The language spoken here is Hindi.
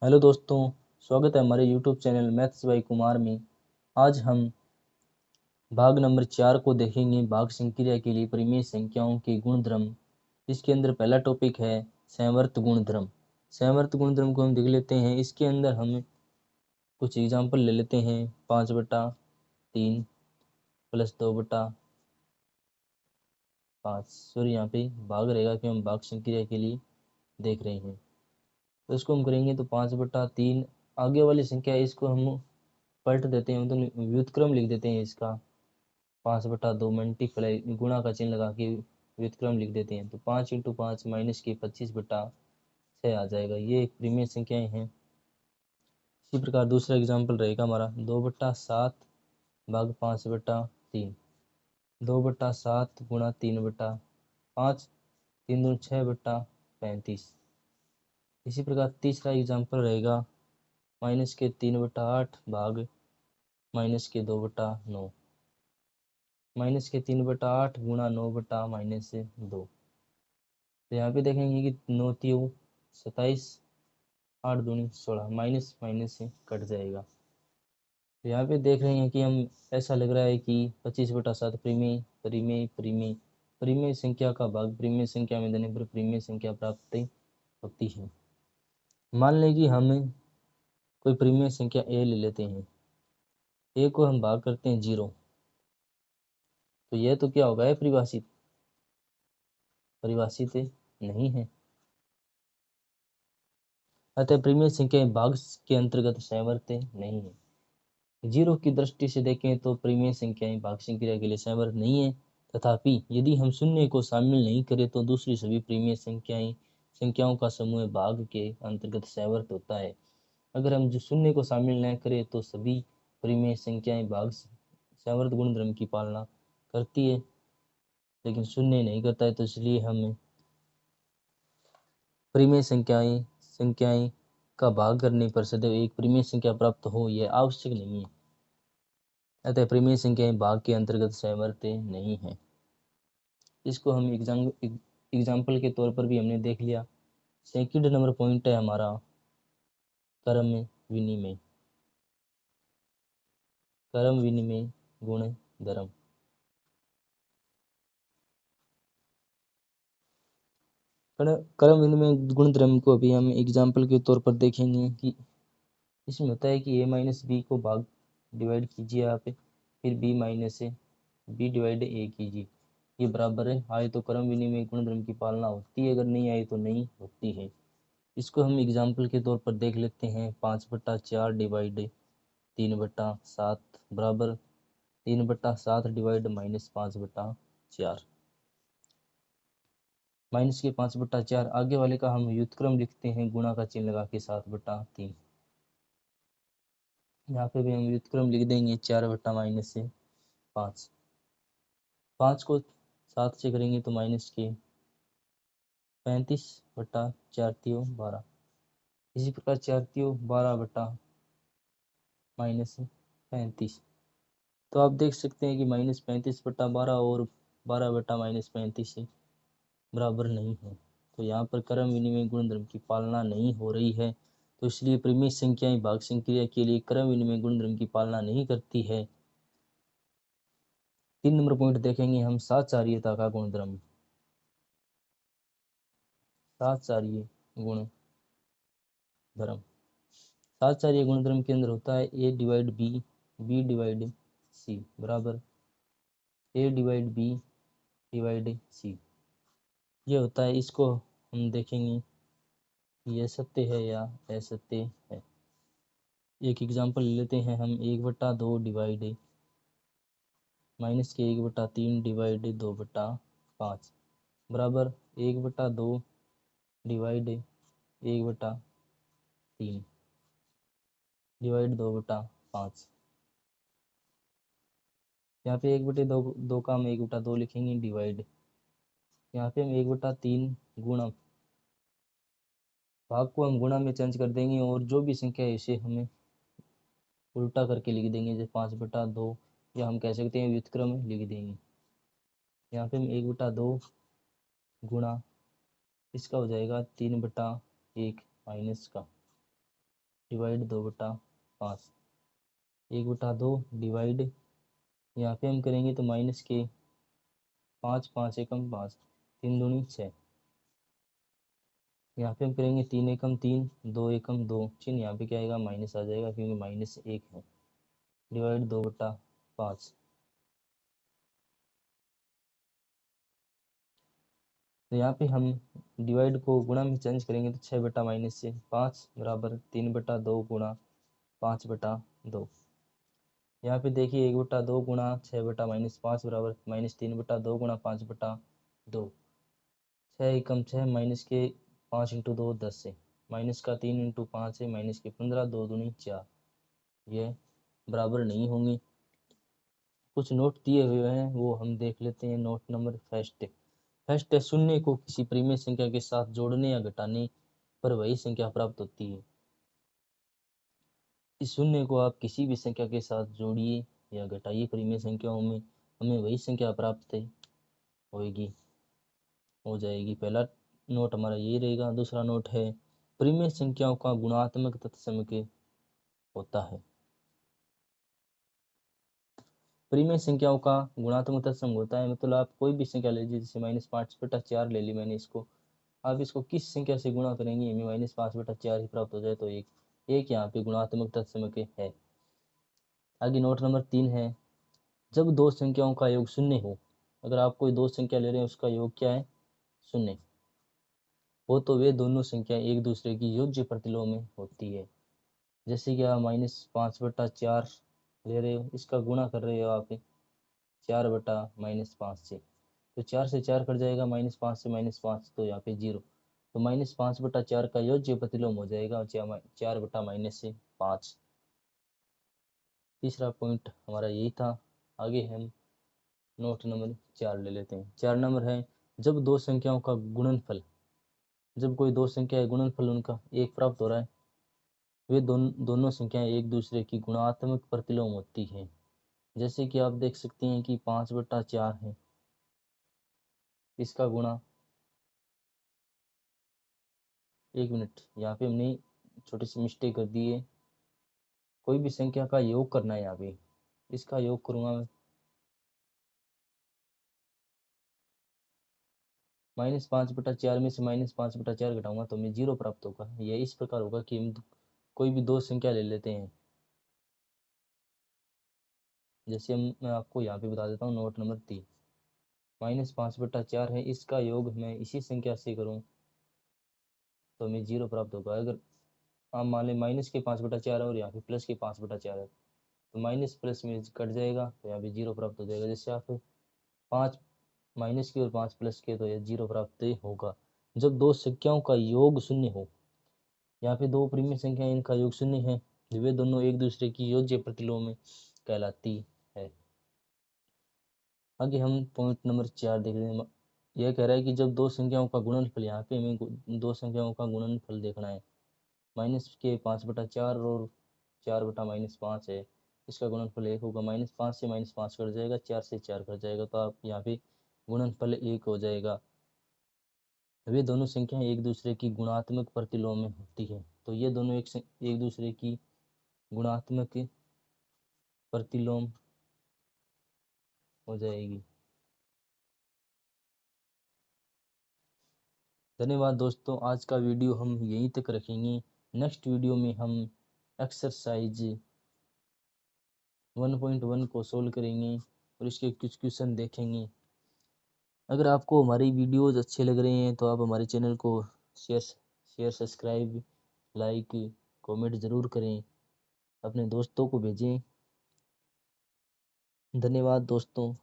हेलो दोस्तों, स्वागत है हमारे YouTube channel maths by Kumar में। आज हम भाग नंबर 4 को देखेंगे। भाग संक्रिया के लिए परिमेय संख्याओं के गुणधर्म। इसके अंदर पहला टॉपिक है संवर्त गुणधर्म। संवर्त गुणधर्म को हम देख लेते हैं। इसके अंदर हम कुछ एग्जाम्पल ले लेते हैं। 5/3 प्लस 2/5। सॉरी, यहाँ पे भाग रहेगा कि हम भाग संक्रिया के लिए देख रहे हैं। तो इसको हम करेंगे तो 5/3 आगे वाली संख्या है, इसको हम पलट देते हैं, तो व्युत्क्रम लिख देते हैं इसका। 5/2 मल्टीप्लाई गुणा का चिन्ह लगा के व्युत्क्रम लिख देते हैं, तो 5 × 5 -25/6 आ जाएगा। ये एक परिमेय संख्याएं हैं। इसी प्रकार दूसरा एग्जाम्पल रहेगा हमारा 2/7 भाग 5/3। 2/7 गुणा 3/5, 3×2 6/35। इसी प्रकार तीसरा एग्जाम्पल रहेगा -3/8 भाग -2/9। -3/8 गुणा 9/-2। तो यहाँ पे देखेंगे कि 9 × 27, 8 दूनी 16, माइनस माइनस से कट जाएगा। तो यहाँ पे देख रहे हैं कि हम ऐसा लग रहा है कि 25/7 परिमेय परिमेय परिमेय परिमेय संख्या का भाग परिमेय संख्या में देने पर परिमेय संख्या प्राप्त होती है। मान लें कि हम कोई परिमेय संख्या ए ले लेते हैं। ए को हम भाग करते हैं 0, तो यह तो क्या होगा, परिभाषित परिभाषित नहीं है। अतः परिमेय संख्या भाग के अंतर्गत संवर्त नहीं है। 0 की दृष्टि से देखें तो परिमेय संख्याएं भाग संक्रिया के लिए संवर्त नहीं है। तथापि यदि हम शून्य को शामिल नहीं करें तो दूसरी सभी परिमेय संख्याओं का समूह भाग के अंतर्गत संवर्त होता है। अगर हम जो शून्य को शामिल न करें तो सभी परिमेय संख्याएं भाग संवर्त गुणधर्म की पालना करती है, लेकिन शून्य नहीं करता है, तो इसलिए हमें परिमेय संख्याएं का भाग करने पर सदैव एक परिमेय संख्या प्राप्त हो, यह आवश्यक नहीं है। अतः परिमेय संख्याएं भाग के अंतर्गत संवर्त नहीं है। इसको हम एग्जाम्पल के तौर पर भी हमने देख लिया। सेकंड नंबर पॉइंट है हमारा क्रम विनिमय। क्रम विनिमय गुणधर्म। क्रम विनिमय गुणधर्म को अभी हम एग्जाम्पल के तौर पर देखेंगे कि इसमें होता है कि a-b को भाग डिवाइड कीजिए आप, फिर b डिवाइड a कीजिए, ये बराबर है। आए तो क्रम विनिमय गुणधर्म की पालना होती है, अगर नहीं आए तो नहीं होती है। इसको हम एग्जाम्पल के तौर पर देख लेते हैं। 5/4 डिवाइड 3/7 बराबर 3/7 डिवाइड -5/4। माइनस के 5/4 आगे वाले का हम व्युत्क्रम लिखते हैं गुणा का चिन्ह लगा के 7/3। यहाँ पे भी हम व्युत्क्रम लिख देंगे 4/-5। 5 को 7 से करेंगे तो माइनस के 35/4 इसी प्रकार 4 12/-35। तो आप देख सकते हैं कि -35/12 और 12/-35 बराबर नहीं है। तो यहाँ पर क्रम विनिमय गुणधर्म की पालना नहीं हो रही है। तो इसलिए परिमेय संख्याएं भाग संक्रिया के लिए क्रम विनिमय गुणधर्म की पालना नहीं करती है। 3 नंबर पॉइंट देखेंगे हम साचार्यता का गुणधर्म। साचार्य गुणधर्म। साचार्य गुणधर्म के अंदर होता है a divide b divide c बराबर a divide b divide c। ये होता है, इसको हम देखेंगे यह सत्य है या असत्य है। एक एग्जांपल लेते हैं हम। 1/2 डिवाइड माइनस के 1/3 डिवाइड 2/5 बराबर 1/2 डिवाइड 1/3 डिवाइड 2/5। यहाँ पे 1/2 का हम 1/2 लिखेंगे डिवाइड। यहाँ पे हम 1/3 गुणा, भाग को हम गुणा में चेंज कर देंगे और जो भी संख्या है इसे हमें उल्टा करके लिख देंगे, जैसे 5/2, या हम कह सकते हैं व्युत्क्रम में लिख देंगे। यहाँ पे हम 1/2 गुणा इसका हो जाएगा 3/1 माइनस का डिवाइड 2/5, 1/2 डिवाइड, यहाँ पे हम करेंगे तो माइनस के 5, 5 एकम 5, 3 दूनी 6, यहाँ पे हम करेंगे 3 एकम 3, 2 एकम 2, चिन्ह यहाँ पे क्या आएगा माइनस आ जाएगा क्योंकि -1 है, डिवाइड 2/5। तो यहाँ पे हम डिवाइड को गुणा में चेंज करेंगे तो 6/-5 बराबर 3/2 गुणा 5/2। यहाँ पे देखिए 1/2 गुणा 6/-5 बराबर -3/2 गुणा 5/2। 6 एकम 6, माइनस के 5 इंटू 2 10 है, माइनस का 3 इंटू 5 है, माइनस के 15, 2 दूनी 4, ये बराबर नहीं होंगे। कुछ नोट दिए हुए हैं वो हम देख लेते हैं। नोट नंबर फर्स्ट है शून्य को किसी परिमेय संख्या के साथ जोड़ने या घटाने पर वही संख्या प्राप्त होती है। इस शून्य को आप किसी भी संख्या के साथ जोड़िए या घटाइए परिमेय संख्याओं में, हमें वही संख्या प्राप्त होगी, हो जाएगी। पहला नोट हमारा ये रहेगा। दूसरा नोट है परिमेय संख्याओं का गुणात्मक तत्सम होता है। परिमेय संख्याओं का गुणात्मक तत्सम होता है मतलब आप कोई भी संख्या ले लीजिए, जैसे -5/4 ले ली मैंने इसको, आप इसको किस संख्या से गुणा करेंगे हमें -5/4 ही प्राप्त हो जाए तो एक यहाँ पे गुणात्मक तत्सम है। आगे नोट नंबर 3 है जब दो संख्याओं का योग शून्य हो। अगर आप कोई दो संख्या ले रहे हैं उसका योग क्या है शून्य हो तो वे दोनों संख्या एक दूसरे की योज्य प्रतिलोम में होती है। जैसे कि आप -5/4 ले रहे हो, इसका गुणा कर रहे हो आप 4/-5 से, तो 4 से 4 कट जाएगा, -5 से -5 तो यहाँ पे 0, तो -5/4 का योज्य प्रतिलोम हो जाएगा 4/-5। तीसरा पॉइंट हमारा यही था। आगे हम नोट नंबर 4 ले लेते हैं। 4 नंबर है जब दो संख्याओं का गुणनफल, जब कोई दो संख्या है गुणनफल उनका एक प्राप्त हो रहा है, वे दोनों संख्याएं एक दूसरे की गुणात्मक प्रतिलोम होती है। जैसे कि आप देख सकते हैं कि 5/4 है, इसका गुणा, एक मिनट यहाँ पे हमने छोटी सी मिस्टेक कर दी है, कोई भी संख्या का योग करना है यहाँ पे, इसका योग करूंगा मैं, -5/4 में से -5/4 घटाऊंगा तो हमें 0 प्राप्त होगा। यह इस प्रकार होगा कि हम कोई भी दो संख्या ले लेते हैं, जैसे मैं आपको यहाँ पे बता देता हूँ नोट नंबर 3, -5/4 है, इसका योग मैं इसी संख्या से करूँ तो हमें 0 प्राप्त होगा। अगर आप मान लें माइनस के 5/4 और यहाँ पे प्लस के 5/4 है तो माइनस प्लस में कट जाएगा तो यहाँ पे 0 प्राप्त हो जाएगा। जैसे आप 5 माइनस की और 5 प्लस के तो यह 0 प्राप्त होगा। जब दो संख्याओं का योग शून्य हो, यहाँ पे दो परिमेय संख्या इनका योग शून्य है, वे दोनों एक दूसरे की योज्य प्रतिलोम में कहलाती है। आगे हम पॉइंट नंबर 4 देख रहे हैं। यह कह रहा है कि जब दो संख्याओं का गुणनफल, यहाँ पे हमें दो संख्याओं का गुणनफल देखना है, माइनस के 5/4 और 4/-5 है, इसका गुणनफल 1 होगा। -5 से -5 कट जाएगा, 4 से 4 कट जाएगा तो आप यहाँ पे गुणनफल 1 हो जाएगा। वे दोनों संख्याएं एक दूसरे की गुणात्मक प्रतिलोम में होती है, तो ये दोनों एक दूसरे की गुणात्मक प्रतिलोम हो जाएगी। धन्यवाद दोस्तों, आज का वीडियो हम यहीं तक रखेंगे। नेक्स्ट वीडियो में हम एक्सरसाइज 1.1 को सोल्व करेंगे और इसके कुछ क्वेश्चन देखेंगे। अगर आपको हमारी वीडियोज़ अच्छे लग रहे हैं तो आप हमारे चैनल को शेयर सब्सक्राइब लाइक कमेंट ज़रूर करें, अपने दोस्तों को भेजें। धन्यवाद दोस्तों।